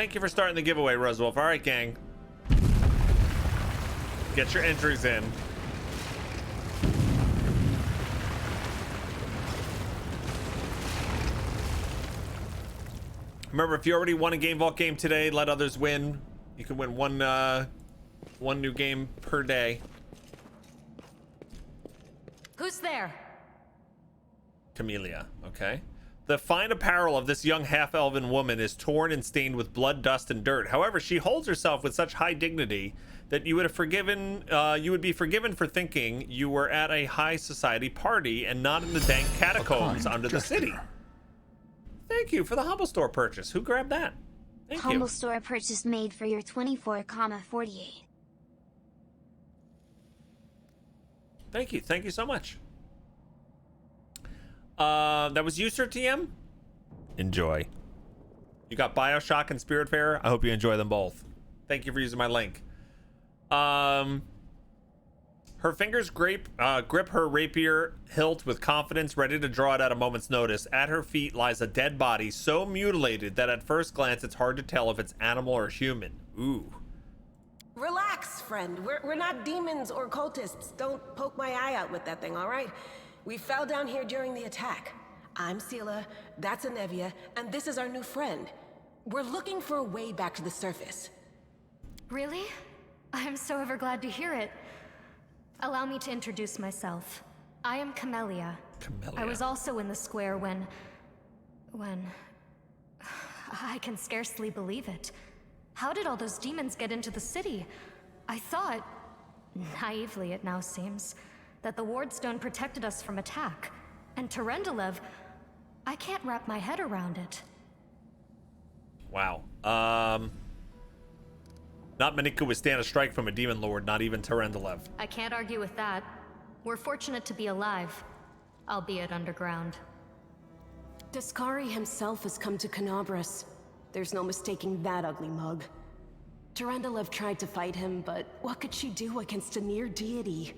Thank you for starting the giveaway, Rosewolf. All right, gang. Get your entries in. Remember, if you already won a Game Vault game today, let others win. You can win one new game per day. Who's there? Camellia, okay. The fine apparel of this young half-elven woman is torn and stained with blood, dust, and dirt. However, she holds herself with such high dignity that you would be forgiven for thinking you were at a high society party and not in the dank catacombs under the city. Thank you for the Humble Store purchase. Who grabbed that? Thank you. Humble Store purchase made for your 24,48. Thank you. Thank you so much. That was you, Sir TM? Enjoy. You got Bioshock and Spiritfarer. I hope you enjoy them both. Thank you for using my link. Her fingers grip her rapier hilt with confidence, ready to draw it at a moment's notice. At her feet lies a dead body, so mutilated that at first glance it's hard to tell if it's animal or human. Ooh. Relax, friend. We're not demons or cultists. Don't poke my eye out with that thing, all right? We fell down here during the attack. I'm Sela, that's Anevia, and this is our new friend. We're looking for a way back to the surface. Really? I'm so ever glad to hear it. Allow me to introduce myself. I am Camellia. I was also in the square when... I can scarcely believe it. How did all those demons get into the city? I thought, naively it now seems, that the Wardstone protected us from attack. And Terendelev, I can't wrap my head around it. Wow. Not many could withstand a strike from a demon lord, not even Terendelev. I can't argue with that. We're fortunate to be alive, albeit underground. Daskari himself has come to Canabras. There's no mistaking that ugly mug. Terendelev tried to fight him, but what could she do against a near deity?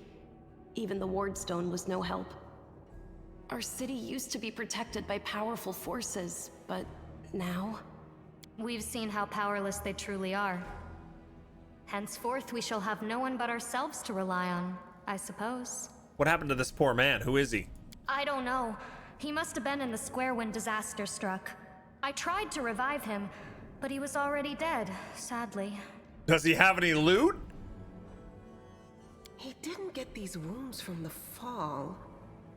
Even the Wardstone was no help. Our city used to be protected by powerful forces, but now... We've seen how powerless they truly are. Henceforth, we shall have no one but ourselves to rely on, I suppose. What happened to this poor man? Who is he? I don't know. He must have been in the square when disaster struck. I tried to revive him, but he was already dead, sadly. Does he have any loot? He didn't get these wounds from the fall.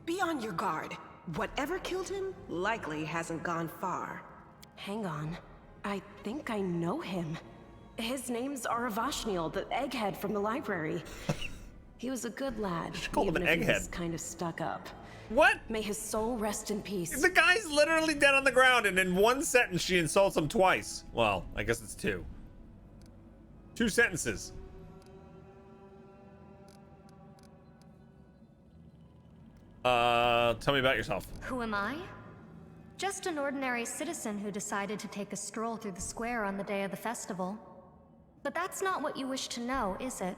Be on your guard. Whatever killed him likely hasn't gone far. Hang on. I think I know him. His name's Aravashniel, the egghead from the library. He was a good lad. She called him an even if he was egghead. kind of stuck up. What? May his soul rest in peace. The guy's literally dead on the ground, and in one sentence she insults him twice. Well, I guess it's two. Two sentences. Tell me about yourself. Who am I? Just an ordinary citizen who decided to take a stroll through the square on the day of the festival. But that's not what you wish to know, is it?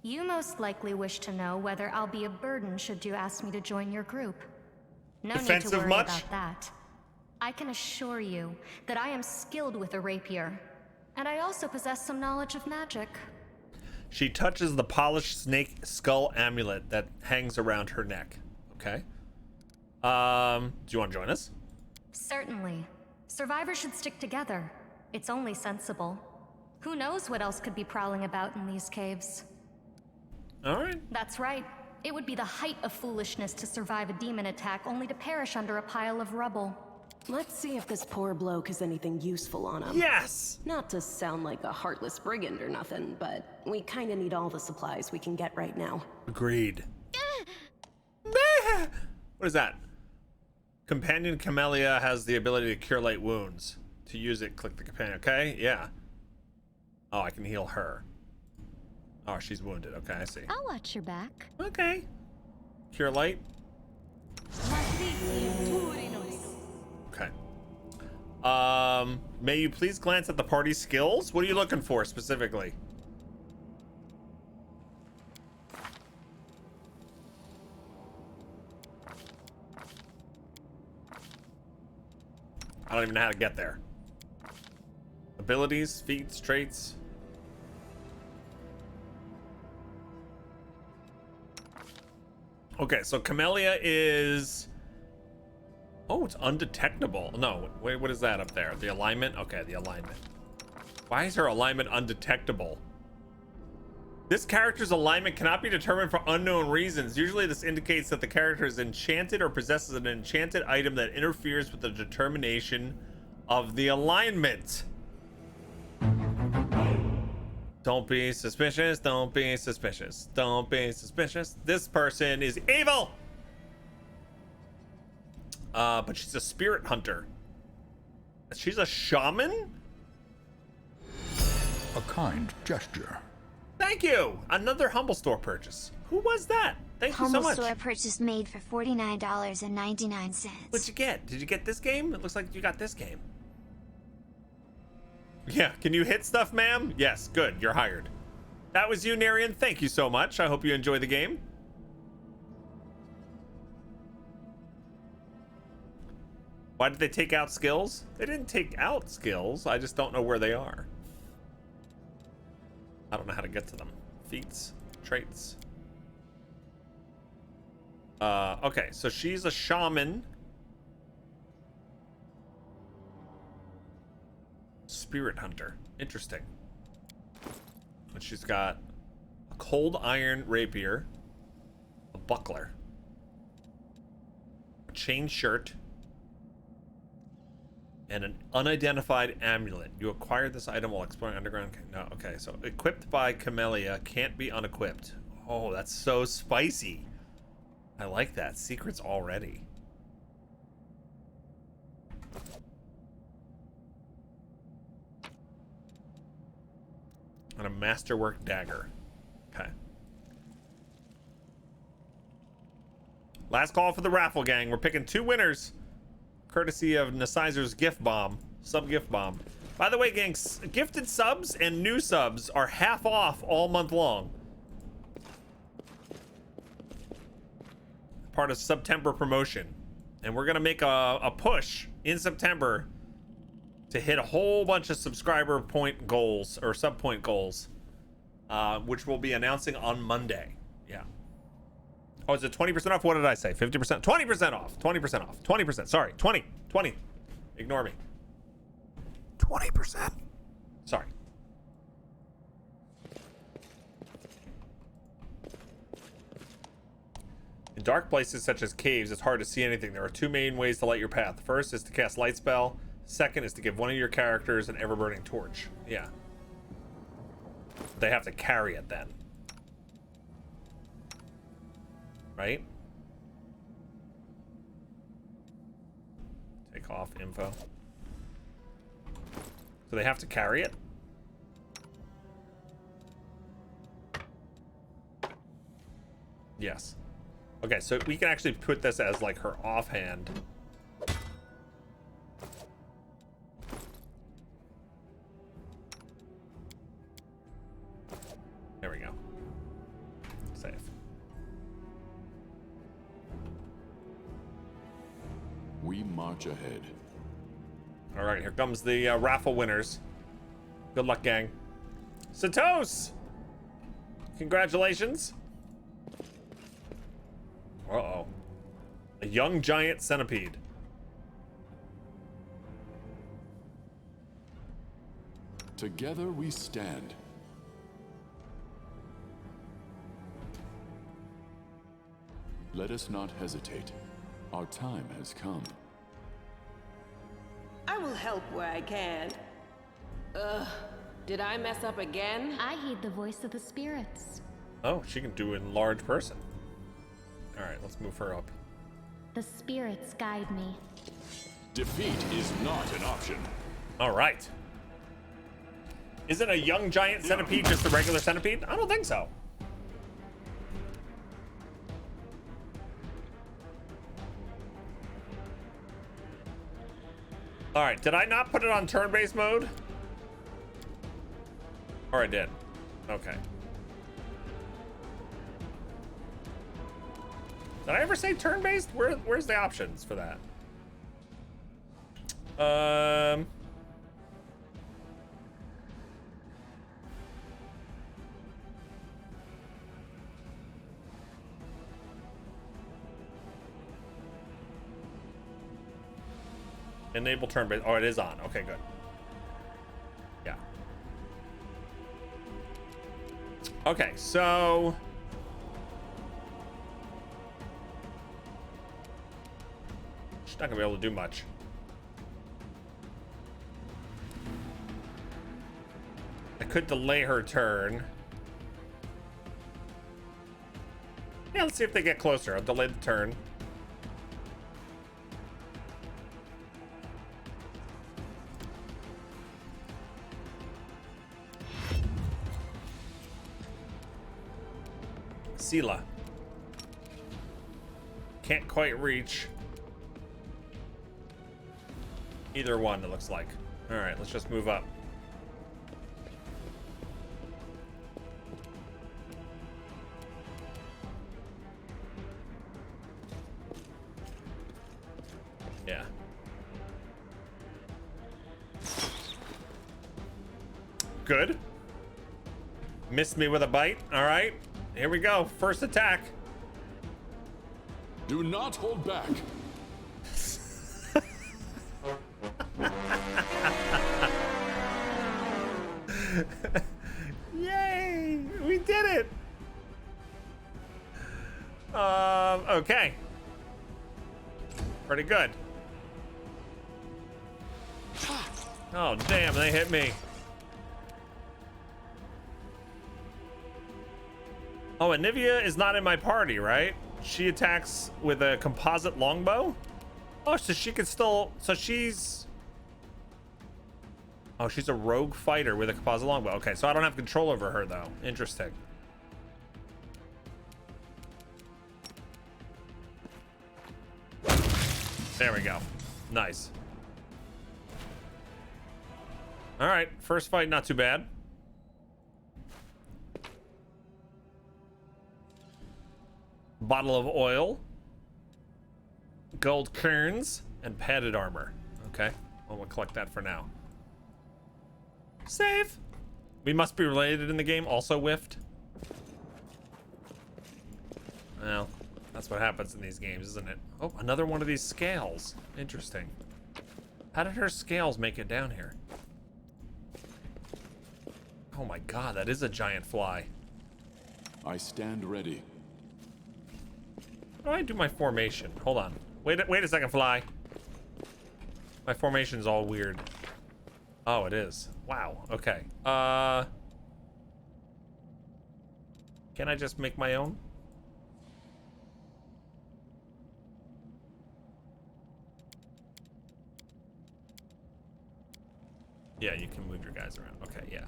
You most likely wish to know whether I'll be a burden should you ask me to join your group. No need to Defensive worry much? about that. I can assure you that I am skilled with a rapier, and I also possess some knowledge of magic. She touches the polished snake skull amulet that hangs around her neck. Okay. Do you want to join us? Certainly. Survivors should stick together. It's only sensible. Who knows what else could be prowling about in these caves? All right. That's right. It would be the height of foolishness to survive a demon attack only to perish under a pile of rubble. Let's see if this poor bloke has anything useful on him. Yes! Not to sound like a heartless brigand or nothing, but we kinda need all the supplies we can get right now. Agreed. What is that? Companion Camellia has the ability to cure light wounds. To use it, click the companion. Okay, yeah. Oh, I can heal her. Oh, she's wounded. Okay, I see. I'll watch your back. Okay. Cure light. Okay. May you please glance at the party skills? What are you looking for specifically? I don't even know how to get there. Abilities, feats, traits. Okay, so Camellia is... Oh, it's undetectable. No, wait, what is that up there? The alignment? Okay, the alignment. Why is her alignment undetectable? This character's alignment cannot be determined for unknown reasons. Usually this indicates that the character is enchanted or possesses an enchanted item that interferes with the determination of the alignment. Don't be suspicious. Don't be suspicious. Don't be suspicious. This person is evil. But she's a spirit hunter. She's a shaman? A kind gesture. Thank you. Another Humble Store purchase. Who was that? Thank you so much. Humble Store purchase made for $49.99. What'd you get? Did you get this game? It looks like you got this game. Yeah, can you hit stuff, ma'am? Yes, good. You're hired. That was you, Narian. Thank you so much. I hope you enjoy the game. Why did they take out skills? They didn't take out skills. I just don't know where they are. I don't know how to get to them. Feats, traits. Okay, so she's a shaman. Spirit hunter. Interesting. But she's got a cold iron rapier, a buckler, a chain shirt, and an unidentified amulet. You acquired this item while exploring underground. No, okay. So equipped by Camellia, can't be unequipped. Oh, that's so spicy. I like that. Secrets already. And a masterwork dagger. Okay. Last call for the raffle gang. We're picking 2 winners, courtesy of Nasizer's gift bomb, sub gift bomb. By the way, gang, gifted subs and new subs are half off all month long. Part of September promotion, and we're gonna make a push in September to hit a whole bunch of subscriber point goals or sub point goals, which we'll be announcing on Monday. Yeah. Oh, is it 20% off? What did I say? 50%? 20% off. 20% off. 20%. Sorry. 20. Ignore me. 20%. Sorry. In dark places such as caves, it's hard to see anything. There are 2 main ways to light your path. The first is to cast light spell. Second is to give one of your characters an ever-burning torch. Yeah. They have to carry it then. Right? Take off info. So they have to carry it? Yes. Okay, so we can actually put this as like her offhand. There we go. Save. We march ahead. All right, here comes the raffle winners. Good luck, gang. Satos! Congratulations. Uh-oh. A young giant centipede. Together we stand. Let us not hesitate. Our time has come. I will help where I can. Did I mess up again? I heed the voice of the spirits. Oh, she can do in large person. All right, let's move her up. The spirits guide me. Defeat is not an option. All right. Isn't a young giant centipede just a regular centipede? I don't think so. All right, did I not put it on turn-based mode? Or I did. Okay. Did I ever say turn-based? Where's the options for that? Enable turn-based. Oh, it is on. Okay, good. Yeah. Okay, so she's not gonna be able to do much. I could delay her turn. Yeah, let's see if they get closer. I'll delay the turn. Sela. Can't quite reach either one, it looks like. All right, let's just move up. Yeah. Good. Missed me with a bite. All right. Here we go. First attack. Do not hold back. Yay! We did it. Okay. Pretty good. Oh, damn, they hit me. Oh, and Nivea is not in my party, right? She attacks with a composite longbow? Oh, so she can still... So she's... Oh, she's a rogue fighter with a composite longbow. Okay, so I don't have control over her, though. Interesting. There we go. Nice. All right, first fight, not too bad. Bottle of oil, gold kerns, and padded armor. Okay, well, we'll collect that for now. Save. We must be related in the game. Also whiffed. Well, that's what happens in these games, isn't it? Oh, another one of these scales. Interesting. How did her scales make it down here? Oh my god, that is a giant fly. I stand ready. How do I do my formation? Hold on. Wait a second, fly. My formation's all weird. Oh, it is. Wow. Okay. Can I just make my own? Yeah, you can move your guys around. Okay, yeah.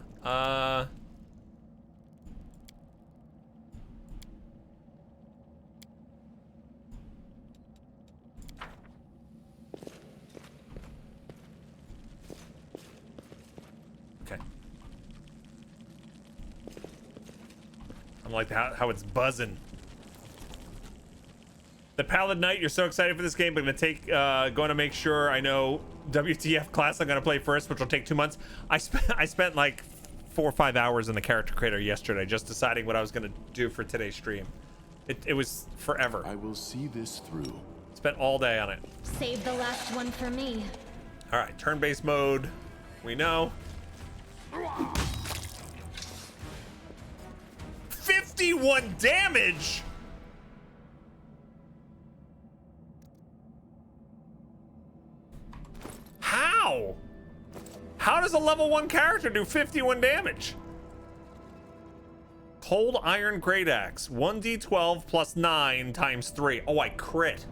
Okay. I like how it's buzzing. The Paladin Knight, you're so excited for this game, but going to make sure I know WTF class I'm gonna play first, which will take 2 months. I spent like 4 or 5 hours in the character creator yesterday, just deciding what I was gonna do for today's stream. It was forever. I will see this through. Spent all day on it. Save the last one for me. All right, turn-based mode. We know. 51 damage. How? How does a level 1 character do 51 damage? Cold Iron Great Axe, 1d12 plus 9 times 3. Oh, I crit.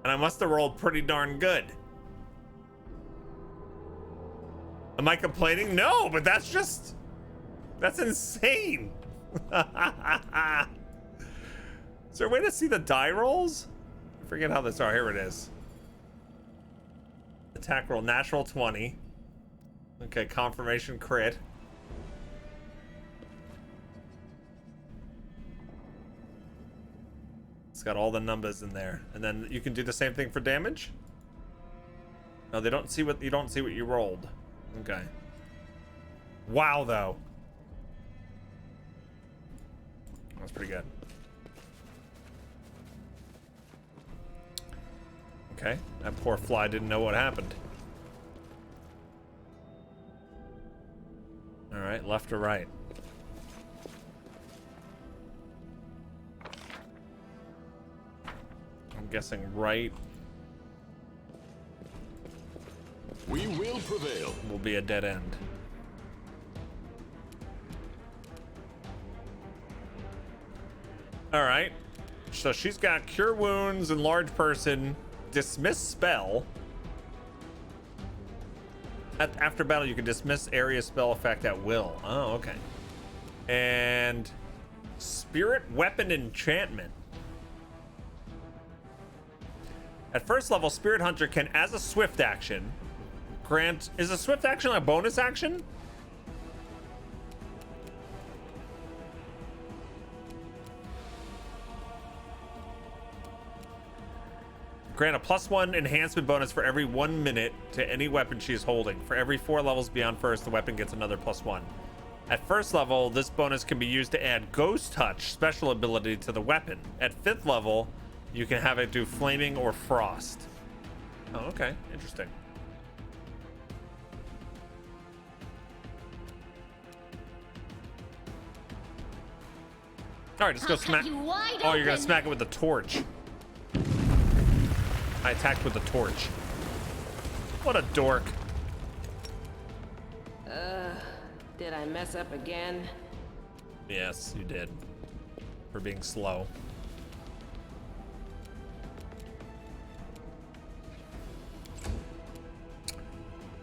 And I must have rolled pretty darn good. Am I complaining? No, but that's insane. Is there a way to see the die rolls? I forget how this are. Here it is. Attack roll, natural 20. Okay, confirmation crit. It's got all the numbers in there. And then you can do the same thing for damage? No, they don't see what you rolled. Okay. Wow, though. That's pretty good. Okay, that poor fly didn't know what happened. All right, left or right? I'm guessing right. We will prevail. Will be a dead end. All right. So she's got Cure Wounds, Enlarge Person, Dismiss Spell. After battle, you can dismiss area spell effect at will. Oh, okay. And Spirit Weapon Enchantment. At first level, Spirit Hunter can, as a swift action, grant... Is a swift action a bonus action? Grant a +1 enhancement bonus for every 1 minute to any weapon she is holding. For every 4 levels beyond first, the weapon gets another +1. At first level, this bonus can be used to add Ghost Touch special ability to the weapon. At 5th level, you can have it do Flaming or Frost. Oh, okay. Interesting. All right, let's go smack. Oh, you're gonna smack it with the torch. I attacked with the torch. What a dork. Did I mess up again? Yes, you did. For being slow.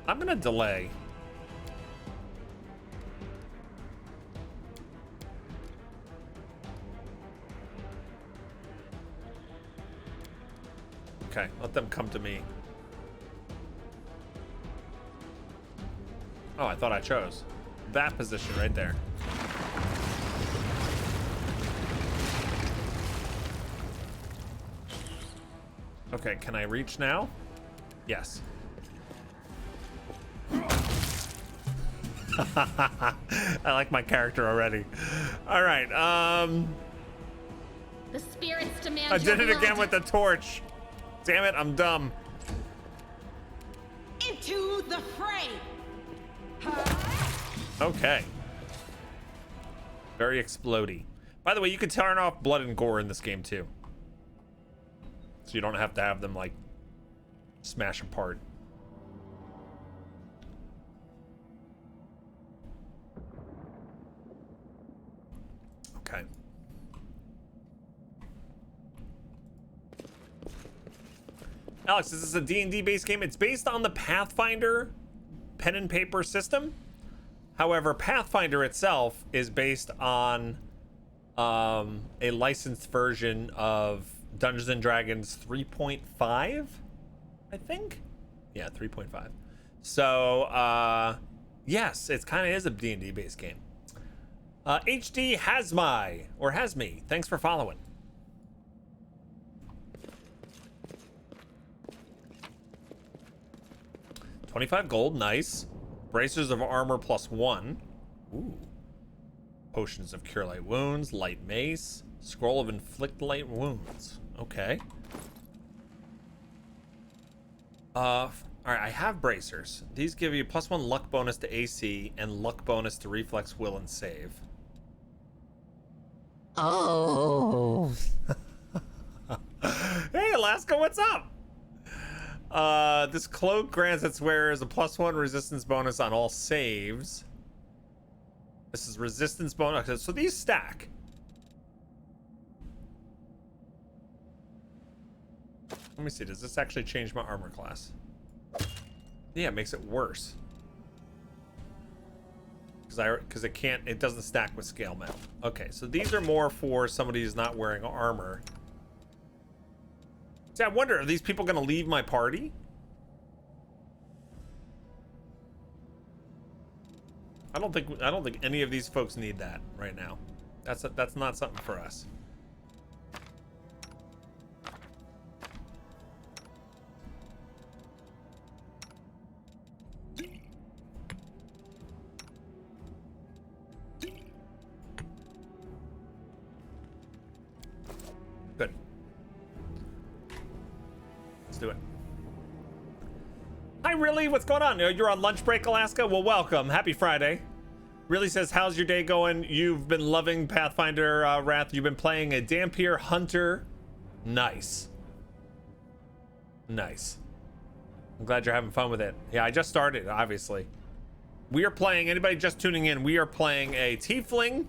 I'm gonna delay. Okay, let them come to me. Oh, I thought I chose that position right there. Okay, can I reach now? Yes. I like my character already. All right, The spirits demand I did your it again blood. with the torch. Damn it, I'm dumb. Into the fray! Okay. Very explodey. By the way, you can turn off blood and gore in this game too. So you don't have to have them like smash apart. Okay. Alex, this is a D&D based game. It's based on the Pathfinder pen and paper system. However, Pathfinder itself is based on a licensed version of Dungeons and Dragons 3.5, I think. Yeah, 3.5. So, yes, it kind of is a D&D based game. HD Hasme, thanks for following. $25 gold, nice. Bracers of armor +1. Ooh. Potions of cure light wounds, light mace, scroll of inflict light wounds. Okay. All right, I have bracers. These give you +1 luck bonus to AC and luck bonus to reflex, will, and save. Oh. Hey, Alaska, what's up? This cloak grants its wearers a +1 resistance bonus on all saves. This is resistance bonus. So these stack. Let me see. Does this actually change my armor class? Yeah, it makes it worse. Because it doesn't stack with scale mail. Okay, so these are more for somebody who's not wearing armor. See, I wonder, are these people gonna leave my party? I don't think any of these folks need that right now. That's not something for us. Good. Let's do it. Hi, Really. What's going on? You're on lunch break, Alaska? Well, welcome. Happy Friday. Really says, how's your day going? You've been loving Pathfinder, Wrath. You've been playing a Dampier Hunter. Nice. Nice. I'm glad you're having fun with it. Yeah, I just started, obviously. We are playing, anybody just tuning in, we are playing a Tiefling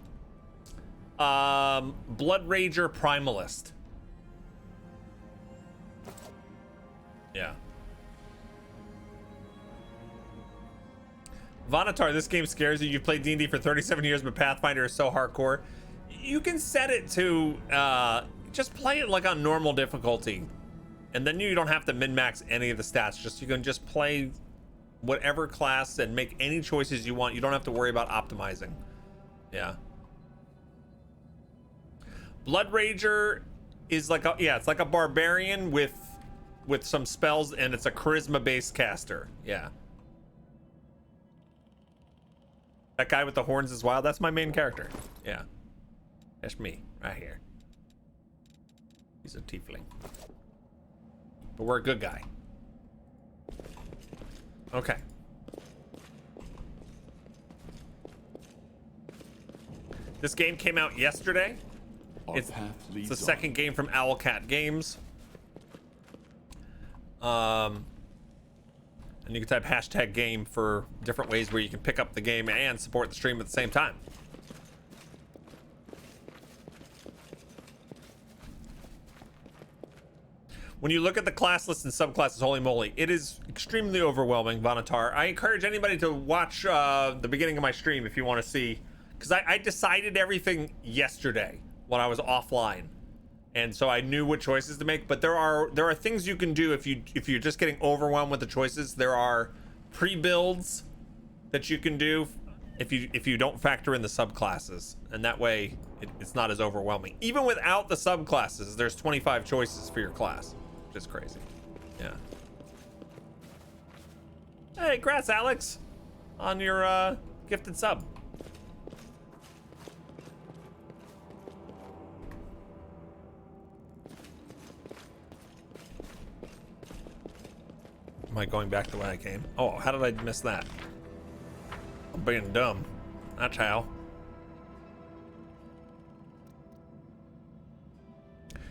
Blood Rager Primalist. Yeah. Vonatar, this game scares you. You've played D&D for 37 years, but Pathfinder is so hardcore. You can set it to just play it like on normal difficulty, and then you don't have to min-max any of the stats. Just you can just play whatever class and make any choices you want. You don't have to worry about optimizing. Yeah. Blood Rager is like a, yeah, it's like a barbarian with some spells, and it's a charisma based caster. Yeah. That guy with the horns is wild. That's my main character. Yeah. That's me right here. He's a tiefling. But we're a good guy. Okay. This game came out yesterday. It's the second game from Owlcat Games. And you can type hashtag game for different ways where you can pick up the game and support the stream at the same time. When you look at the class list and subclasses, holy moly, it is extremely overwhelming, Vonatar. I encourage anybody to watch the beginning of my stream if you want to see, because I decided everything yesterday when I was offline, and so I knew what choices to make. But there are things you can do if you're just getting overwhelmed with the choices. There are pre-builds that you can do if you don't factor in the subclasses, and that way it's not as overwhelming. Even without the subclasses, there's 25 choices for your class. Just crazy. Yeah. Hey, congrats, Alex, on your gifted sub. Am I going back the way I came? Oh, how did I miss that? I'm being dumb. That's how.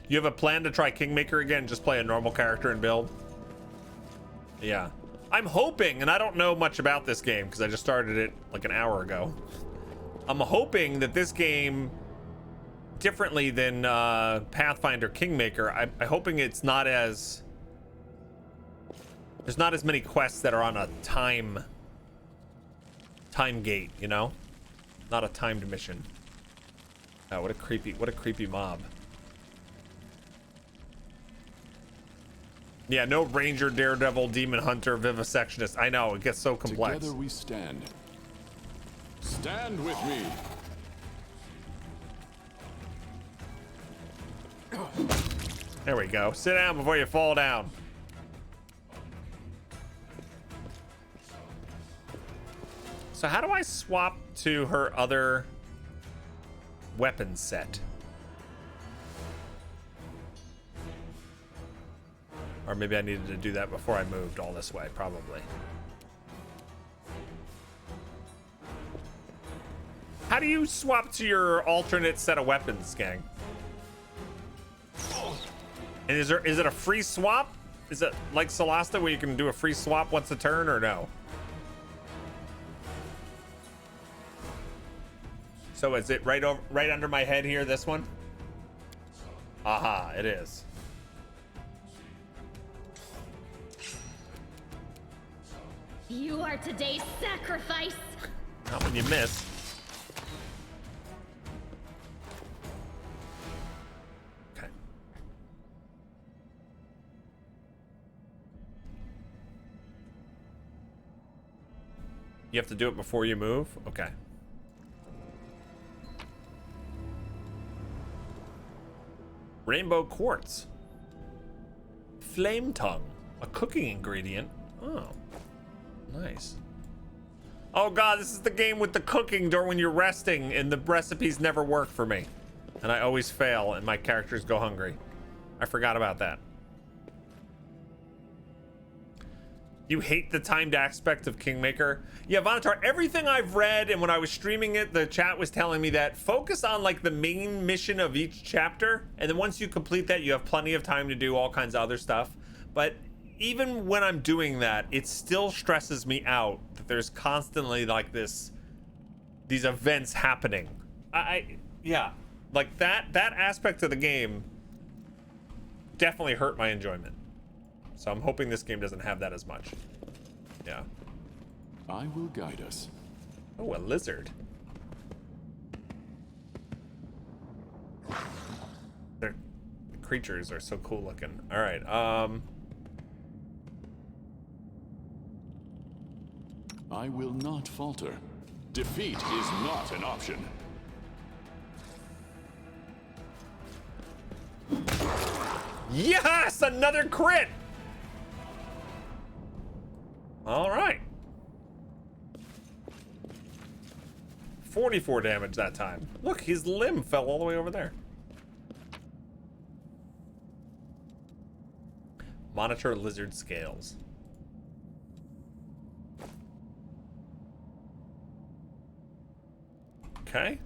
You have a plan to try Kingmaker again? Just play a normal character and build? Yeah. I'm hoping, and I don't know much about this game because I just started it like an hour ago. I'm hoping that this game, differently than Pathfinder Kingmaker, I'm hoping it's not as... There's not as many quests that are on a time gate, you know? Not a timed mission. Oh, what a creepy mob. Yeah, no ranger, daredevil, demon hunter, vivisectionist. I know, it gets so complex. Together we stand. Stand with me. There we go. Sit down before you fall down. So how do I swap to her other weapon set? Or maybe I needed to do that before I moved all this way, probably. How do you swap to your alternate set of weapons, gang? And is it a free swap? Is it like Solasta where you can do a free swap once a turn, or no? So is it right under my head here, this one? Aha, it is. You are today's sacrifice. Not when you miss. Okay. You have to do it before you move? Okay. Rainbow quartz. Flame tongue. A cooking ingredient. Oh. Nice. Oh god, this is the game with the cooking door when you're resting and the recipes never work for me. And I always fail and my characters go hungry. I forgot about that. You hate the timed aspect of Kingmaker? Yeah, Vonatar, everything I've read, and when I was streaming it, the chat was telling me that focus on like the main mission of each chapter, and then once you complete that, you have plenty of time to do all kinds of other stuff. But even when I'm doing that, it still stresses me out that there's constantly like these events happening. Yeah, like that aspect of the game definitely hurt my enjoyment. So I'm hoping this game doesn't have that as much. Yeah. I will guide us. Oh, a lizard. The creatures are so cool looking. All right. I will not falter. Defeat is not an option. Yes, another crit. All right. 44 damage that time. Look, his limb fell all the way over there. Monitor lizard scales. Okay.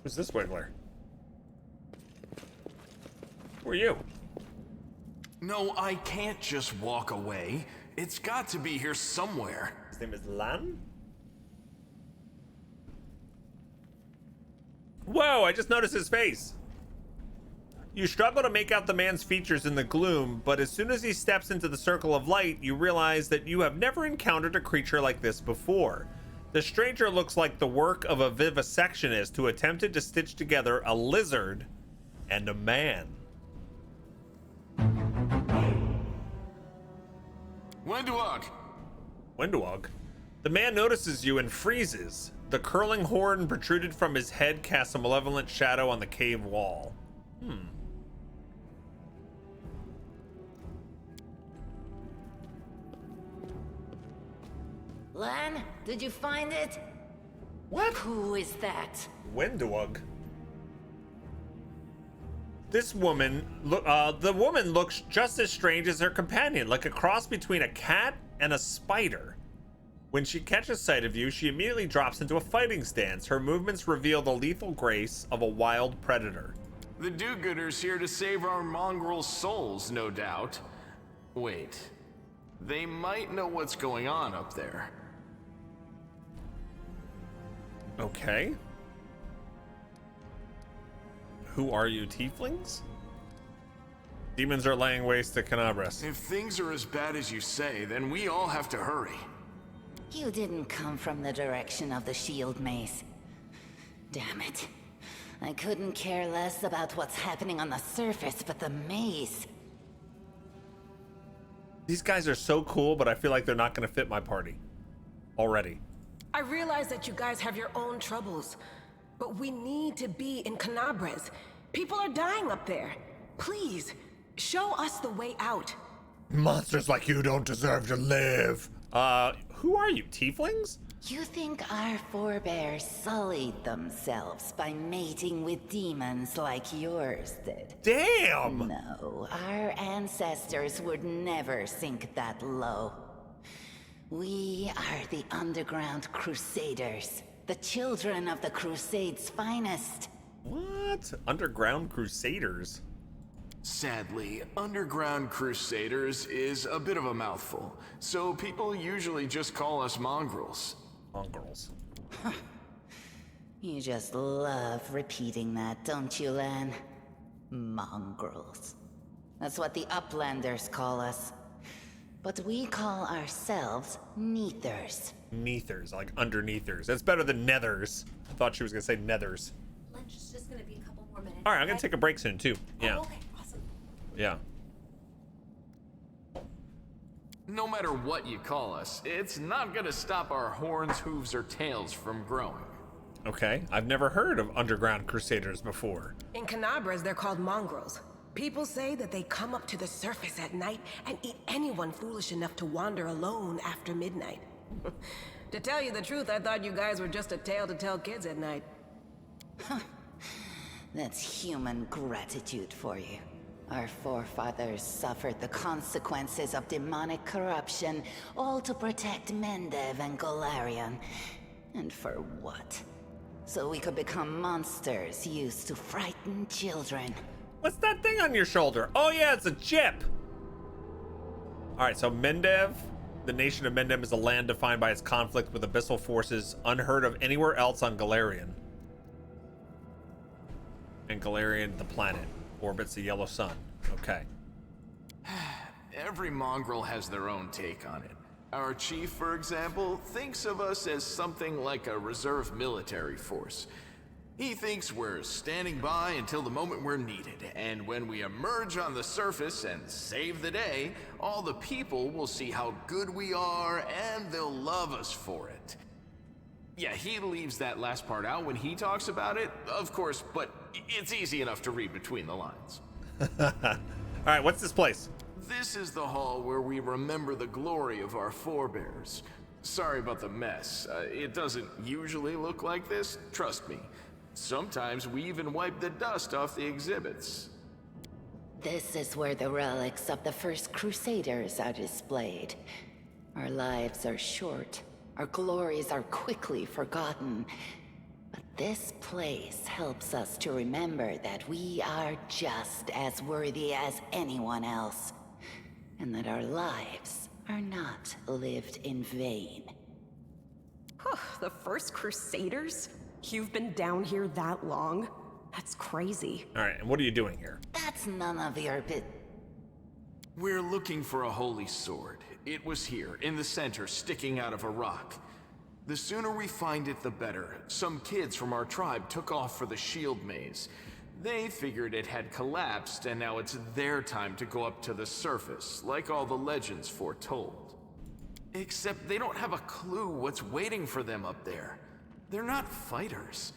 Who's this wiggler? Who are you? No, I can't just walk away. It's got to be here somewhere. His name is Lan? Whoa, I just noticed his face. You struggle to make out the man's features in the gloom, but as soon as he steps into the circle of light, you realize that you have never encountered a creature like this before. The stranger looks like the work of a vivisectionist who attempted to stitch together a lizard and a man. Wenduog. The man notices you and freezes. The curling horn protruded from his head casts a malevolent shadow on the cave wall. Lan, did you find it? What? Who is that? Wenduog. This woman, the woman looks just as strange as her companion, like a cross between a cat and a spider. When she catches sight of you, she immediately drops into a fighting stance. Her movements reveal the lethal grace of a wild predator. The do-gooders here to save our mongrel souls, no doubt. Wait, they might know what's going on up there. Okay. Who are you, tieflings? Demons are laying waste to Canabras. If things are as bad as you say, then we all have to hurry. You didn't come from the direction of the shield maze. Damn it. I couldn't care less about what's happening on the surface, but the maze. These guys are so cool, but I feel like they're not going to fit my party. Already. I realize that you guys have your own troubles, but we need to be in Canabras. People are dying up there. Please, show us the way out. Monsters like you don't deserve to live. Who are you, tieflings? You think our forebears sullied themselves by mating with demons like yours did? Damn! No, our ancestors would never sink that low. We are the Underground Crusaders, the children of the Crusade's finest. What? Underground Crusaders? Sadly, Underground Crusaders is a bit of a mouthful, so people usually just call us Mongrels. Mongrels. You just love repeating that, don't you, Lan? Mongrels. That's what the Uplanders call us. But we call ourselves Neathers. Neathers, like underneathers. That's better than nethers. I thought she was gonna say nethers. Lunch is just gonna be a couple more minutes. All right, I'm gonna take a break soon too. Yeah. Oh, okay, awesome. Yeah. No matter what you call us, it's not gonna stop our horns, hooves, or tails from growing. Okay, I've never heard of Underground Crusaders before. In Canabras, they're called Mongrels. People say that they come up to the surface at night and eat anyone foolish enough to wander alone after midnight. To tell you the truth, I thought you guys were just a tale to tell kids at night. That's human gratitude for you. Our forefathers suffered the consequences of demonic corruption, all to protect Mendev and Golarion. And for what? So we could become monsters used to frighten children. What's that thing on your shoulder? Oh yeah, it's a chip. All right, so Mendev, the nation of Mendev is a land defined by its conflict with abyssal forces unheard of anywhere else on Golarion. And Golarion, the planet, orbits the yellow sun. Okay. Every mongrel has their own take on it. Our chief, for example, thinks of us as something like a reserve military force. He thinks we're standing by until the moment we're needed, and when we emerge on the surface and save the day, all the people will see how good we are and they'll love us for it. Yeah, he leaves that last part out when he talks about it, of course, but it's easy enough to read between the lines. All right, what's this place? This is the hall where we remember the glory of our forebears. Sorry about the mess. It doesn't usually look like this, trust me. Sometimes we even wipe the dust off the exhibits. This is where the relics of the first Crusaders are displayed. Our lives are short. Our glories are quickly forgotten. But this place helps us to remember that we are just as worthy as anyone else. And that our lives are not lived in vain. The first Crusaders? You've been down here that long? That's crazy. All right, and what are you doing here? That's none of your bit. We're looking for a holy sword. It was here, in the center, sticking out of a rock. The sooner we find it, the better. Some kids from our tribe took off for the shield maze. They figured it had collapsed, and now it's their time to go up to the surface, like all the legends foretold. Except they don't have a clue what's waiting for them up there. They're not fighters.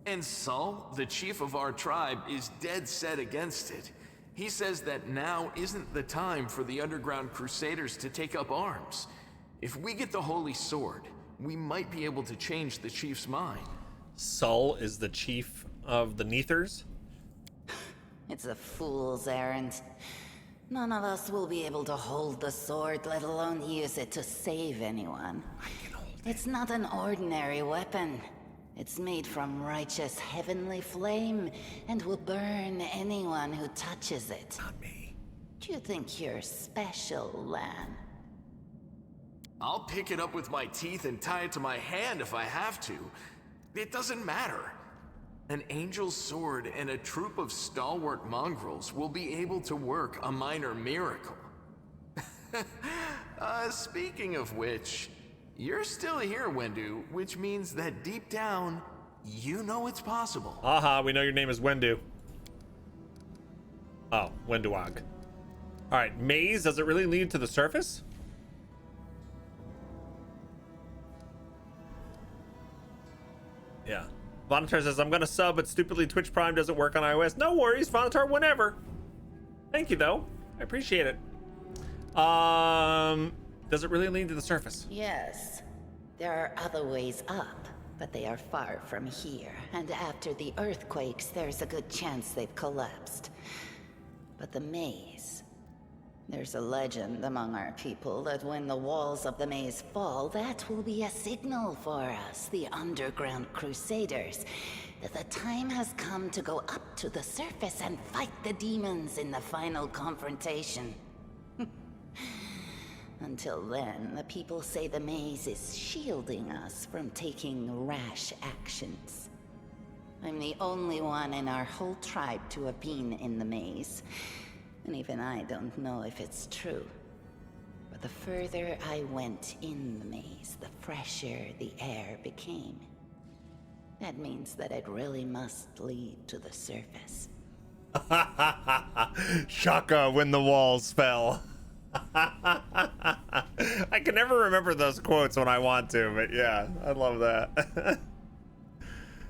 And Saul, the chief of our tribe, is dead set against it. He says that now isn't the time for the underground crusaders to take up arms. If we get the holy sword, we might be able to change the chief's mind. Saul is the chief of the Neathers? It's a fool's errand. None of us will be able to hold the sword, let alone use it to save anyone. It's not an ordinary weapon. It's made from righteous heavenly flame and will burn anyone who touches it. Not me. Do you think you're special, Lan? I'll pick it up with my teeth and tie it to my hand if I have to. It doesn't matter. An angel's sword and a troop of stalwart mongrels will be able to work a minor miracle. Speaking of which, you're still here, Wendu, which means that deep down, you know it's possible. Aha, we know your name is Wendu. Oh, Wenduag. All right, maze, does it really lead to the surface? Yeah. Vonatar says, I'm gonna sub, but stupidly Twitch Prime doesn't work on iOS. No worries, Vonatar, whenever. Thank you, though. I appreciate it. Does it really lead to the surface? Yes. There are other ways up, but they are far from here. And after the earthquakes, there's a good chance they've collapsed. But the maze... There's a legend among our people that when the walls of the maze fall, that will be a signal for us, the underground crusaders, that the time has come to go up to the surface and fight the demons in the final confrontation. Until then, the people say the maze is shielding us from taking rash actions. I'm the only one in our whole tribe to have been in the maze. And even I don't know if it's true. But the further I went in the maze, the fresher the air became. That means that it really must lead to the surface. Shaka when the walls fell. I can never remember those quotes when I want to, but yeah, I love that.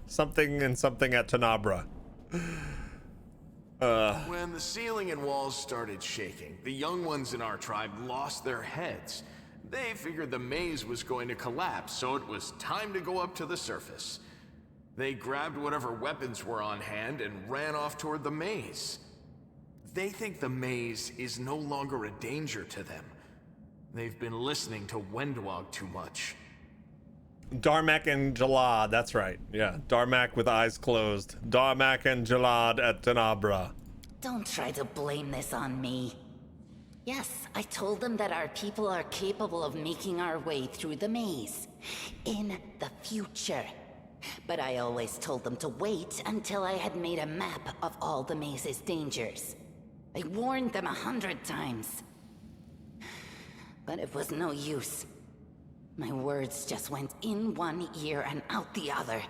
Something and something at Tenabra. When the ceiling and walls started shaking, the young ones in our tribe lost their heads. They figured the maze was going to collapse, so it was time to go up to the surface. They grabbed whatever weapons were on hand and ran off toward the maze. They think the maze is no longer a danger to them. They've been listening to Wendwog too much. Darmak and Jalad, that's right. Yeah, Darmak with eyes closed. Darmak and Jalad at Tenabra. Don't try to blame this on me. Yes, I told them that our people are capable of making our way through the maze. In the future. But I always told them to wait until I had made a map of all the maze's dangers. I warned them 100 times. But it was no use. My words just went in one ear and out the other.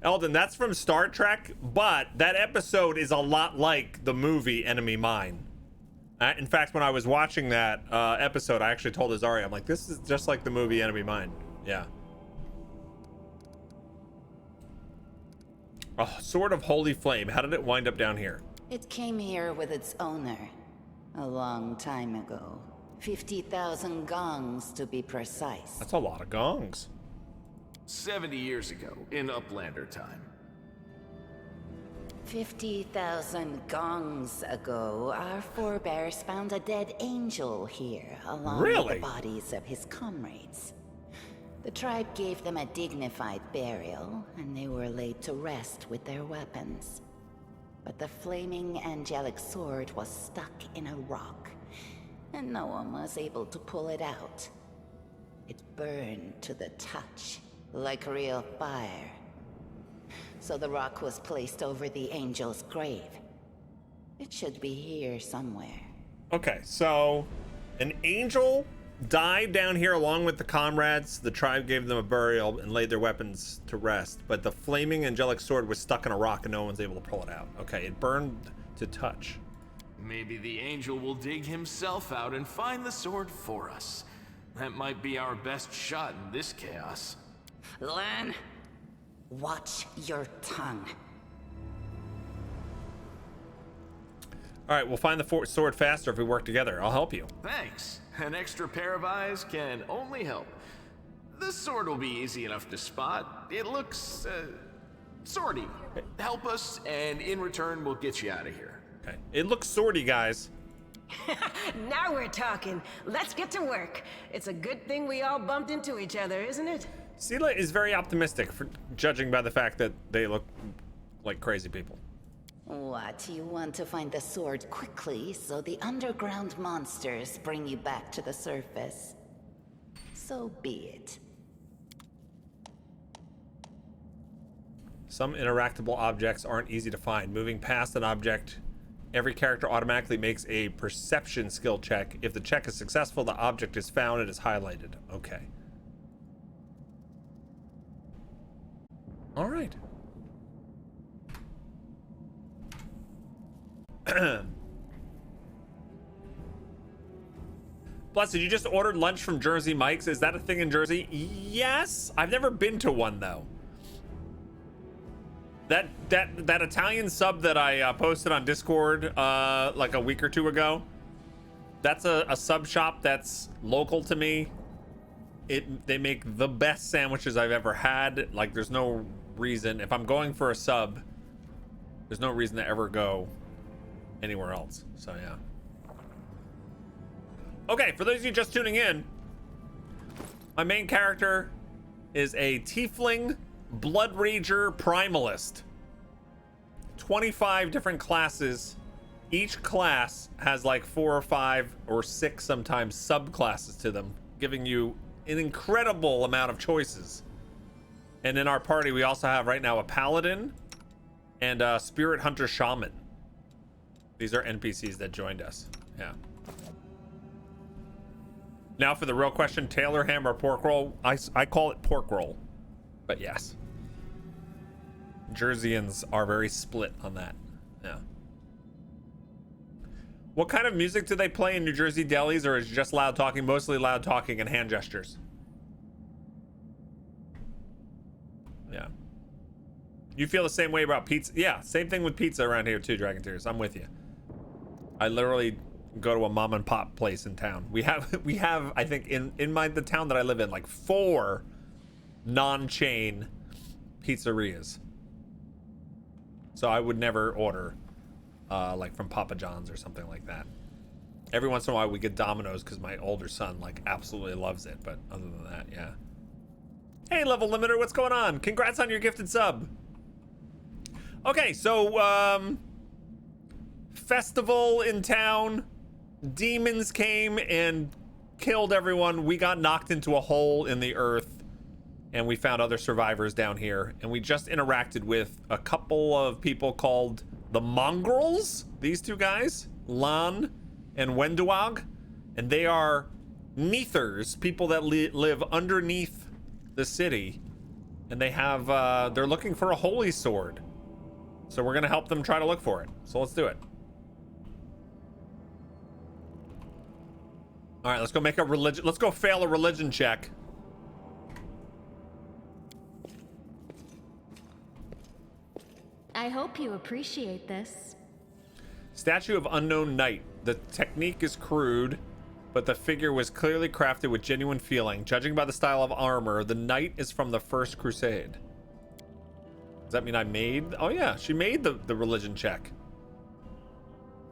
Eldon, that's from Star Trek, but that episode is a lot like the movie Enemy Mine. In fact, when I was watching that episode, I actually told Azari, I'm like, this is just like the movie Enemy Mine. Yeah. Oh, Sword of Holy Flame. How did it wind up down here? It came here with its owner. A long time ago. 50,000 gongs to be precise. That's a lot of gongs. 70 years ago, in Uplander time. 50,000 gongs ago, our forebears found a dead angel here, along with the bodies of his comrades. The tribe gave them a dignified burial, and they were laid to rest with their weapons. But the flaming angelic sword was stuck in a rock, and no one was able to pull it out. It burned to the touch, like real fire. So the rock was placed over the angel's grave. It should be here somewhere. Okay, so an angel died down here along with the comrades. The tribe gave them a burial and laid their weapons to rest, but the flaming angelic sword was stuck in a rock and no one's able to pull it out. Okay, it burned to touch. Maybe the angel will dig himself out and find the sword for us. That might be our best shot in this chaos. Lan, watch your tongue. All right, we'll find the sword faster if we work together. I'll help you. Thanks. An extra pair of eyes can only help. The sword will be easy enough to spot. It looks, swordy. Help us, and in return, we'll get you out of here. Okay. It looks swordy, guys. Now we're talking. Let's get to work. It's a good thing we all bumped into each other, isn't it? Sela is very optimistic, for judging by the fact that they look like crazy people. What, you want to find the sword quickly so the underground monsters bring you back to the surface? So be it. Some interactable objects aren't easy to find. Moving past an object, every character automatically makes a perception skill check. If the check is successful, the object is found and is highlighted. Okay. All right. Blessed, you just ordered lunch from Jersey Mike's. Is that a thing in Jersey? Yes. I've never been to one though. That Italian sub that I posted on Discord like a week or two ago, that's a sub shop that's local to me. They make the best sandwiches I've ever had. Like, there's no reason, if I'm going for a sub, there's no reason to ever go anywhere else. So yeah. Okay, for those of you just tuning in, my main character is a tiefling blood rager primalist. 25 different classes. Each class has like 4 or 5 or 6 sometimes subclasses to them, giving you an incredible amount of choices. And in our party, we also have right now a paladin and a spirit hunter shaman. These are NPCs that joined us. Yeah. Now for the real question, Taylor ham or pork roll? I call it pork roll, but yes. Jerseyans are very split on that. Yeah. What kind of music do they play in New Jersey delis, or is it just loud talking? Mostly loud talking and hand gestures. Yeah. You feel the same way about pizza? Yeah, same thing with pizza around here too, Dragon Tears. I'm with you. I literally go to a mom and pop place in town. We have I think in the town that I live in, like 4 non-chain pizzerias. So I would never order like from Papa John's or something like that. Every once in a while we get Domino's because my older son like absolutely loves it, but other than that, yeah. Hey, Level Limiter, what's going on? Congrats on your gifted sub. Okay, so festival in town. Demons came and killed everyone. We got knocked into a hole in the earth, and we found other survivors down here. And we just interacted with a couple of people called the Mongrels. These two guys, Lan and Wenduag, and they are Neathers, people that live underneath the city, and they have they're looking for a holy sword. So we're gonna help them try to look for it. So let's do it. All right, let's go make a religion. Let's go fail a religion check. I hope you appreciate this. Statue of Unknown Knight. The technique is crude, but the figure was clearly crafted with genuine feeling. Judging by the style of armor, the knight is from the First Crusade. Does that mean I made? Oh yeah, she made the religion check.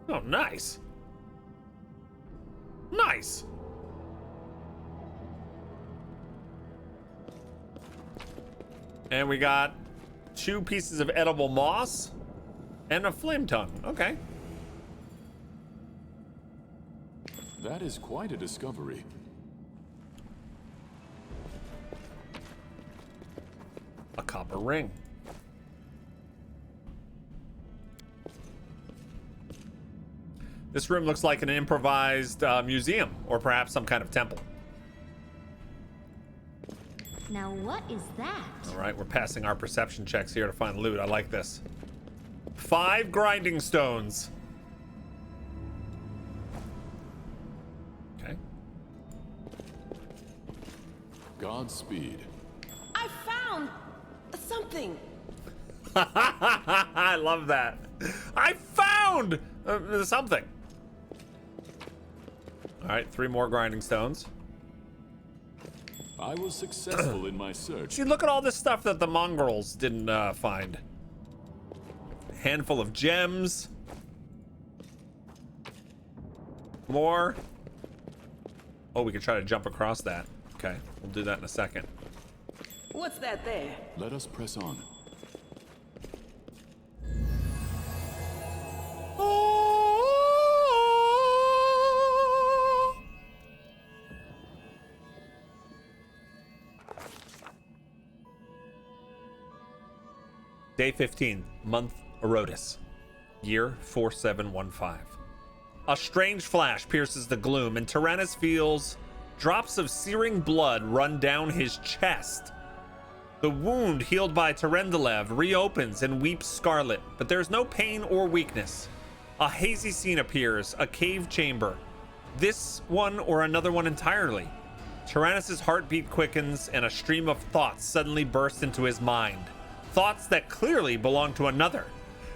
Oh, nice. Nice. And we got 2 pieces of edible moss and a flame tongue. Okay. That is quite a discovery. A copper ring. This room looks like an improvised museum, or perhaps some kind of temple. Now what is that? All right, we're passing our perception checks here to find loot. I like this. 5 grinding stones. Okay. Godspeed. I found something. I love that. I found something. All right, 3 more grinding stones. I was successful in my search. See, look at all this stuff that the Mongrels didn't find. Handful of gems. More. Oh, we could try to jump across that. Okay, we'll do that in a second. What's that there? Let us press on. Day 15, month Erodus, year 4715. A strange flash pierces the gloom, and Tyrannus feels drops of searing blood run down his chest. The wound healed by Tyrendelev reopens and weeps scarlet, but there's no pain or weakness. A hazy scene appears, a cave chamber. This one or another one entirely. Tyrannus' heartbeat quickens, and a stream of thoughts suddenly bursts into his mind. Thoughts that clearly belong to another.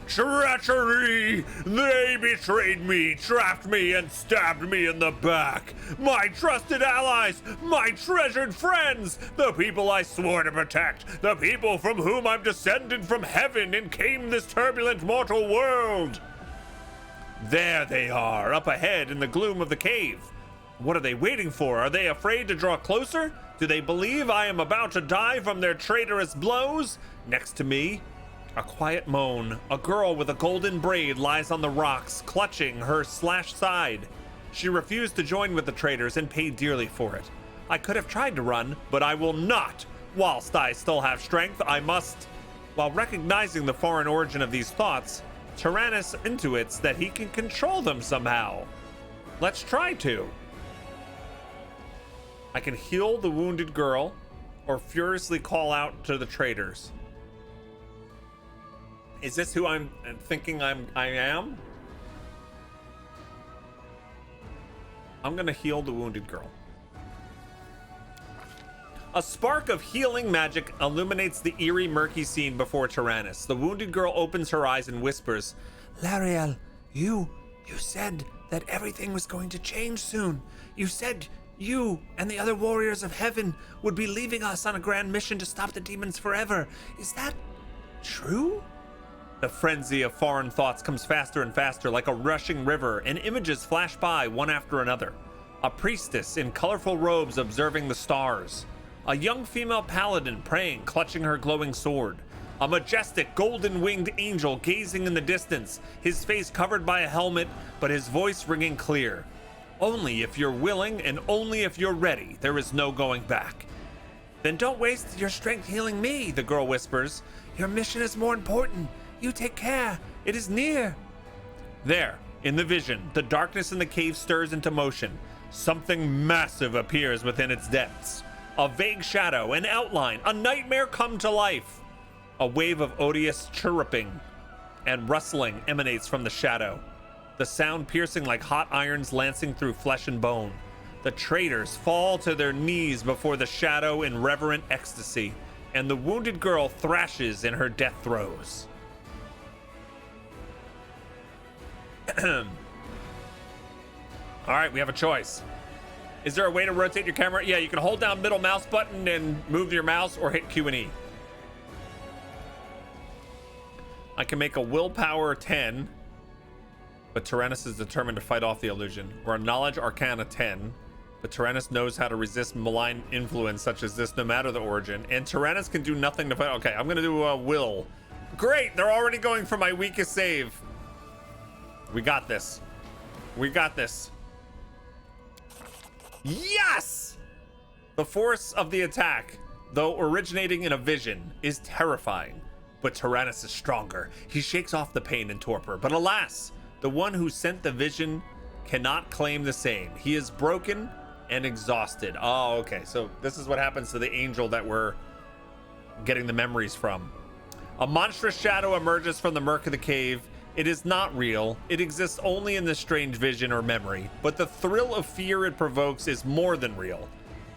Treachery! They betrayed me, trapped me, and stabbed me in the back. My trusted allies, my treasured friends, the people I swore to protect, the people from whom I'm descended from heaven and came this turbulent mortal world. There they are, up ahead in the gloom of the cave. What are they waiting for? Are they afraid to draw closer? Do they believe I am about to die from their traitorous blows? Next to me, a quiet moan. A girl with a golden braid lies on the rocks, clutching her slashed side. She refused to join with the traitors and paid dearly for it. I could have tried to run, but I will not. Whilst I still have strength, I must. While recognizing the foreign origin of these thoughts, Tyrannus intuits that he can control them somehow. Let's try to. I can heal the wounded girl or furiously call out to the traitors. Is this who I'm thinking I am? I'm gonna heal the wounded girl. A spark of healing magic illuminates the eerie, murky scene before Tyrannus. The wounded girl opens her eyes and whispers, Lariel, you said that everything was going to change soon. You said you and the other warriors of heaven would be leaving us on a grand mission to stop the demons forever. Is that true? The frenzy of foreign thoughts comes faster and faster like a rushing river, and images flash by one after another. A priestess in colorful robes observing the stars. A young female paladin praying, clutching her glowing sword. A majestic golden-winged angel gazing in the distance, his face covered by a helmet, but his voice ringing clear. Only if you're willing and only if you're ready, there is no going back. Then don't waste your strength healing me, the girl whispers. Your mission is more important. You take care. It is near. There, in the vision, the darkness in the cave stirs into motion. Something massive appears within its depths. A vague shadow, an outline, a nightmare come to life. A wave of odious chirruping and rustling emanates from the shadow, the sound piercing like hot irons lancing through flesh and bone. The traitors fall to their knees before the shadow in reverent ecstasy, and the wounded girl thrashes in her death throes. All right, we have a choice. Is there a way to rotate your camera? Yeah, you can hold down middle mouse button and move your mouse, or hit Q and E. I can make a willpower 10, but Tyrannus is determined to fight off the illusion. Or a knowledge arcana 10, but Tyrannus knows how to resist malign influence such as this no matter the origin. And Tyrannus can do nothing to fight. Okay, I'm gonna do a will. Great, they're already going for my weakest save. We got this. We got this. Yes! The force of the attack, though originating in a vision, is terrifying. But Tyrannus is stronger. He shakes off the pain and torpor. But alas, the one who sent the vision cannot claim the same. He is broken and exhausted. Oh, okay. So this is what happens to the angel that we're getting the memories from. A monstrous shadow emerges from the murk of the cave. It is not real. It exists only in this strange vision or memory. But the thrill of fear it provokes is more than real.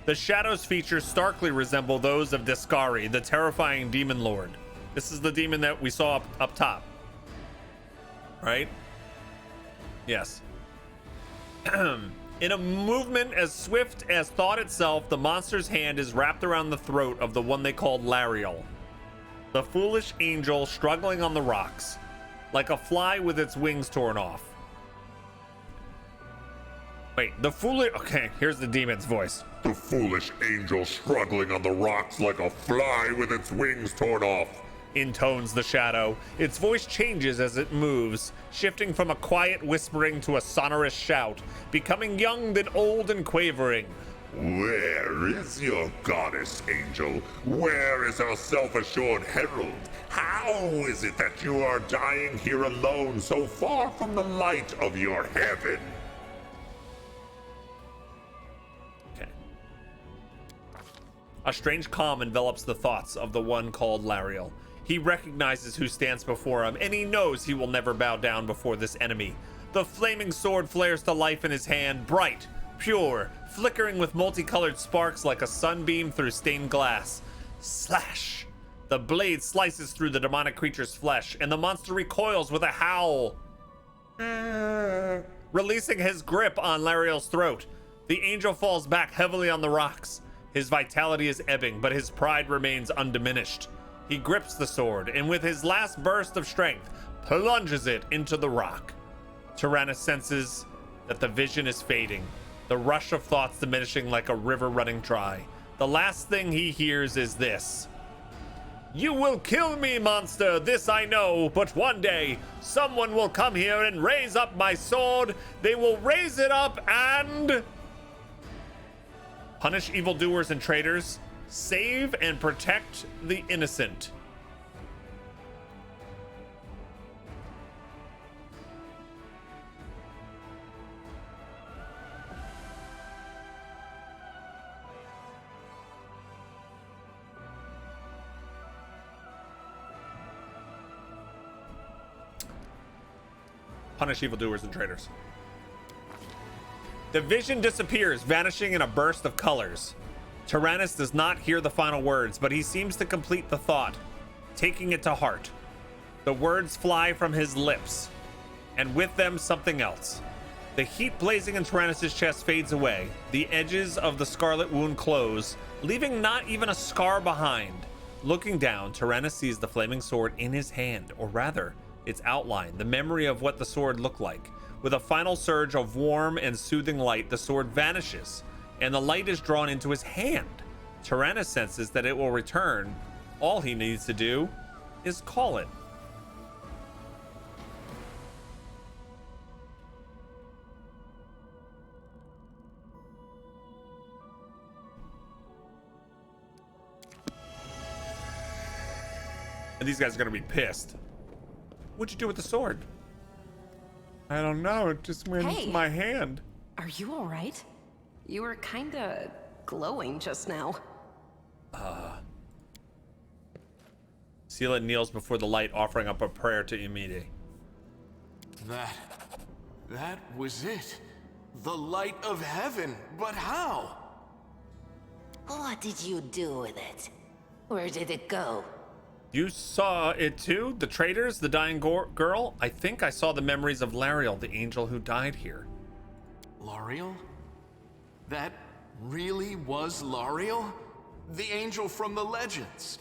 The shadow's features starkly resemble those of Discari, the terrifying demon lord. This is the demon that we saw up top. Right? Yes. In a movement as swift as thought itself, the monster's hand is wrapped around the throat of the one they called Lariel, the foolish angel struggling on the rocks, like a fly with its wings torn off. Wait, the foolish... Okay, here's the demon's voice. The foolish angel struggling on the rocks like a fly with its wings torn off, intones the shadow. Its voice changes as it moves, shifting from a quiet whispering to a sonorous shout, becoming young then old and quavering. Where is your goddess, angel? Where is our self-assured herald? How is it that you are dying here alone, so far from the light of your heaven? Okay. A strange calm envelops the thoughts of the one called Lariel. He recognizes who stands before him, and he knows he will never bow down before this enemy. The flaming sword flares to life in his hand, bright, pure, flickering with multicolored sparks like a sunbeam through stained glass. Slash! The blade slices through the demonic creature's flesh, and the monster recoils with a howl, releasing his grip on Lariel's throat. The angel falls back heavily on the rocks. His vitality is ebbing, but his pride remains undiminished. He grips the sword, and with his last burst of strength, plunges it into the rock. Tyrannus senses that the vision is fading, the rush of thoughts diminishing like a river running dry. The last thing he hears is this. You will kill me, monster, this I know, but one day, someone will come here and raise up my sword. They will raise it up and... punish evildoers and traitors. Save and protect the innocent. Punish evildoers and traitors. The vision disappears, vanishing in a burst of colors. Tyrannus does not hear the final words, but he seems to complete the thought, taking it to heart. The words fly from his lips, and with them something else. The heat blazing in Tyrannus' chest fades away. The edges of the scarlet wound close, leaving not even a scar behind. Looking down, Tyrannus sees the flaming sword in his hand, or rather, its outline, the memory of what the sword looked like. With a final surge of warm and soothing light, the sword vanishes, and the light is drawn into his hand. Tyrannus senses that it will return. All he needs to do is call it. And these guys are gonna be pissed. What'd you do with the sword? I don't know, it just went into my hand. Are you all right? You were kinda glowing just now. Seela kneels before the light, offering up a prayer to Umide. That was it. The light of heaven, but how? What did you do with it? Where did it go? You saw it too? The traitors, the dying girl? I think I saw the memories of Lariel, the angel who died here. Lariel? That really was Lariel? The angel from the legends.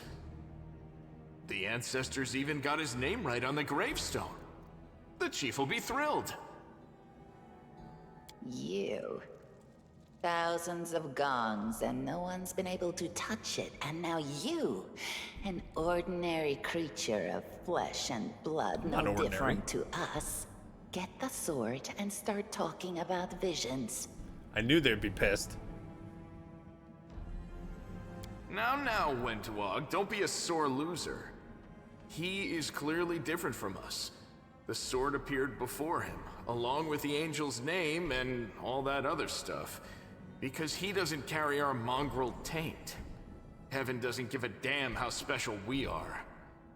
The ancestors even got his name right on the gravestone. The chief will be thrilled. You. Thousands of gongs and no one's been able to touch it, and now you, an ordinary creature of flesh and blood, no different to us, get the sword and start talking about visions. I knew they'd be pissed. Now, Wentwog, don't be a sore loser. He is clearly different from us. The sword appeared before him, along with the angel's name and all that other stuff. Because he doesn't carry our mongrel taint. Heaven doesn't give a damn how special we are.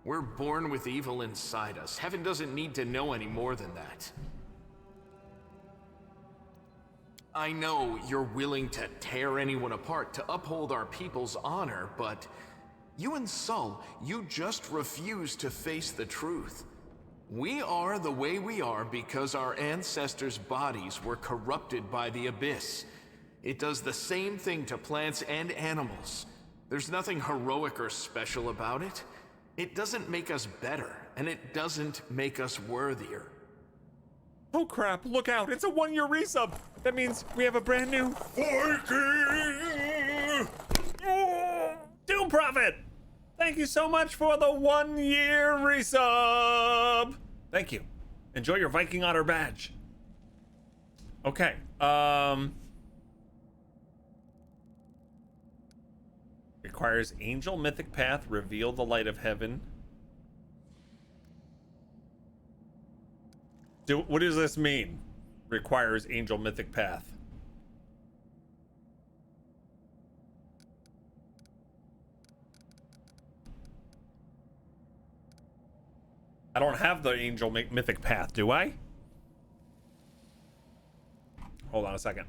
We're born with evil inside us. Heaven doesn't need to know any more than that. I know you're willing to tear anyone apart to uphold our people's honor, but you and Sol, you just refuse to face the truth. We are the way we are because our ancestors' bodies were corrupted by the abyss. It does the same thing to plants and animals. There's nothing heroic or special about it. It doesn't make us better, and it doesn't make us worthier. Oh crap, look out, it's a 1-year resub. That means we have a brand new Viking! Doom Prophet! Thank you so much for the 1-year resub! Thank you. Enjoy your Viking Otter badge. Okay, requires Angel Mythic Path, reveal the light of heaven. What does this mean? Requires Angel Mythic Path. I don't have the Angel Mythic Path, do I? Hold on a second.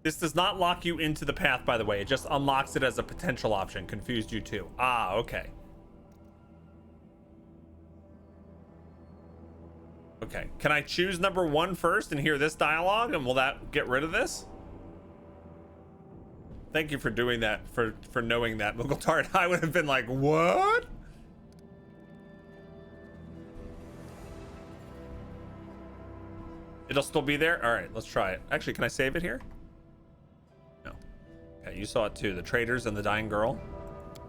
This does not lock you into the path, by the way. It just unlocks it as a potential option. Confused you too. Ah, okay. Okay, can I choose number 1 first and hear this dialogue, and will that get rid of this? Thank you for doing that, for knowing that, Muggletard. I would have been like, what? It'll still be there? All right, let's try it. Actually, can I save it here? No. Okay, you saw it too. The traitors and the dying girl.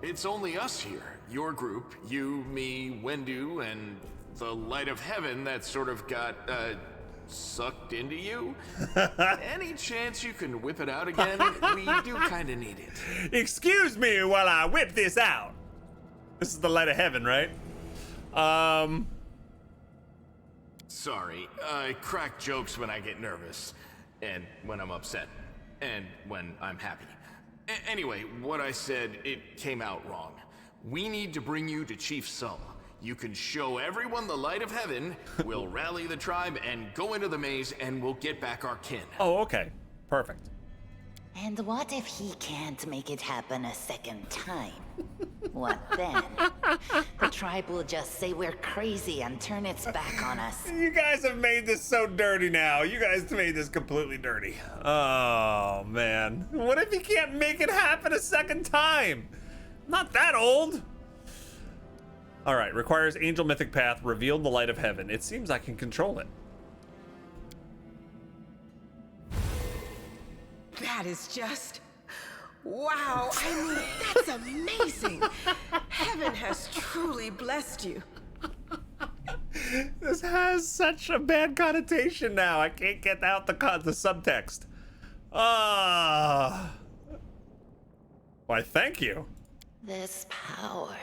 It's only us here. Your group, you, me, Wendu, and the light of heaven that sort of got, sucked into you. Any chance you can whip it out again? We do kind of need it. Excuse me while I whip this out. This is the light of heaven, right? Sorry, I crack jokes when I get nervous, and when I'm upset, and when I'm happy. Anyway, what I said, it came out wrong. We need to bring you to Chief Sol. You can show everyone the light of heaven, we'll rally the tribe and go into the maze, and we'll get back our kin. Oh, okay. Perfect. And what if he can't make it happen a second time? What then? The tribe will just say we're crazy and turn its back on us. You guys have made this so dirty now. You guys made this completely dirty. Oh, man. What if he can't make it happen a second time? Not that old. All right, requires Angel Mythic Path, revealed the light of heaven. It seems I can control it. That is just... wow, I mean, that's amazing. Heaven has truly blessed you. This has such a bad connotation now. I can't get out the subtext. Why, thank you. This power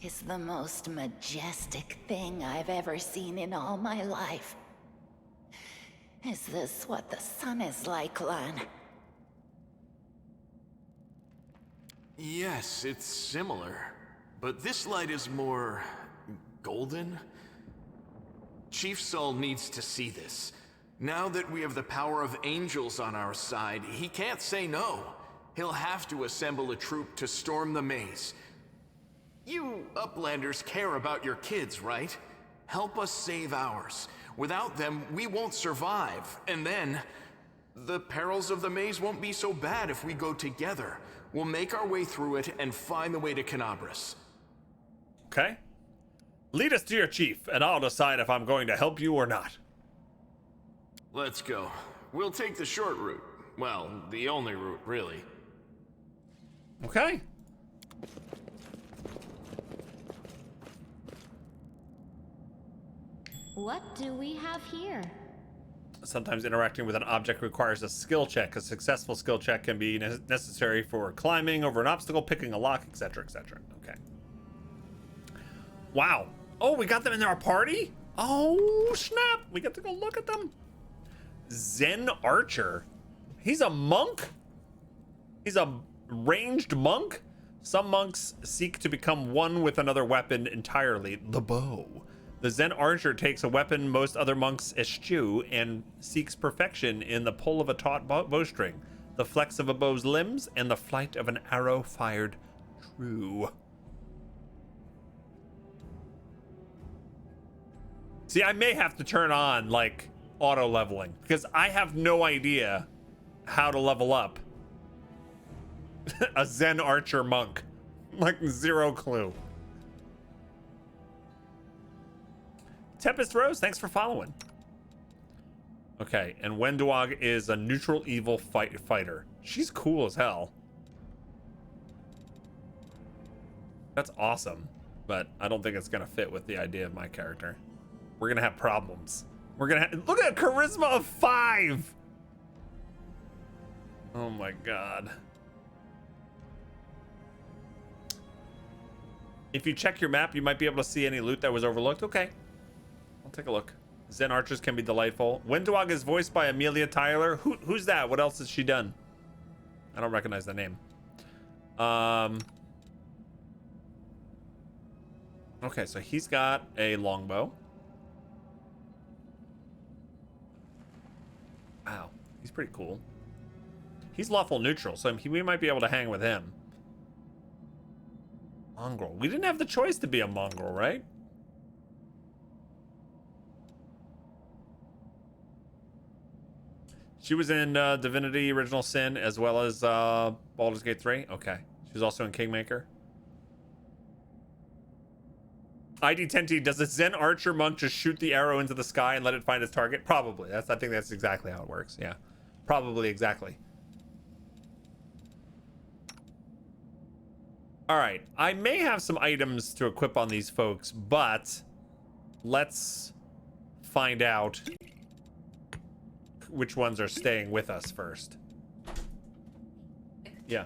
is the most majestic thing I've ever seen in all my life. Is this what the sun is like, Lan? Yes, it's similar. But this light is more... golden? Chief Sol needs to see this. Now that we have the power of angels on our side, he can't say no. He'll have to assemble a troop to storm the maze. You Uplanders care about your kids, right? Help us save ours. Without them, we won't survive. And then, the perils of the maze won't be so bad if we go together. We'll make our way through it and find the way to Canabras. Okay. Lead us to your chief, and I'll decide if I'm going to help you or not. Let's go. We'll take the short route. Well, the only route, really. Okay. What do we have here? Sometimes interacting with an object requires a skill check. A successful skill check can be necessary for climbing over an obstacle, picking a lock, etc., etc. Okay. Wow. Oh, we got them in our party? Oh, snap. We get to go look at them. Zen Archer. He's a monk? He's a ranged monk? Some monks seek to become one with another weapon entirely, the bow. The Zen Archer takes a weapon most other monks eschew and seeks perfection in the pull of a taut bowstring, the flex of a bow's limbs, and the flight of an arrow fired true. See, I may have to turn on, like, auto leveling, because I have no idea how to level up a Zen Archer monk. Like, zero clue. Tempest Rose, thanks for following. Okay, and Wenduog is a neutral evil fighter. She's cool as hell. That's awesome, but I don't think it's gonna fit with the idea of my character. We're gonna have problems. We're gonna have, look at charisma of 5. Oh my god. If you check your map, you might be able to see any loot that was overlooked. Okay. I'll take a look. Zen Archers can be delightful. Wenduog is voiced by Amelia Tyler. Who's that? What else has she done? I don't recognize the name. Okay, so he's got a longbow. Wow, he's pretty cool. He's lawful neutral, so we might be able to hang with him. Mongrel. We didn't have the choice to be a mongrel, right? She was in Divinity Original Sin as well as Baldur's Gate 3. Okay. She was also in Kingmaker. ID10T, does a Zen Archer monk just shoot the arrow into the sky and let it find its target? Probably. I think that's exactly how it works. Yeah. Probably exactly. All right. I may have some items to equip on these folks, but let's find out which ones are staying with us first. Yeah.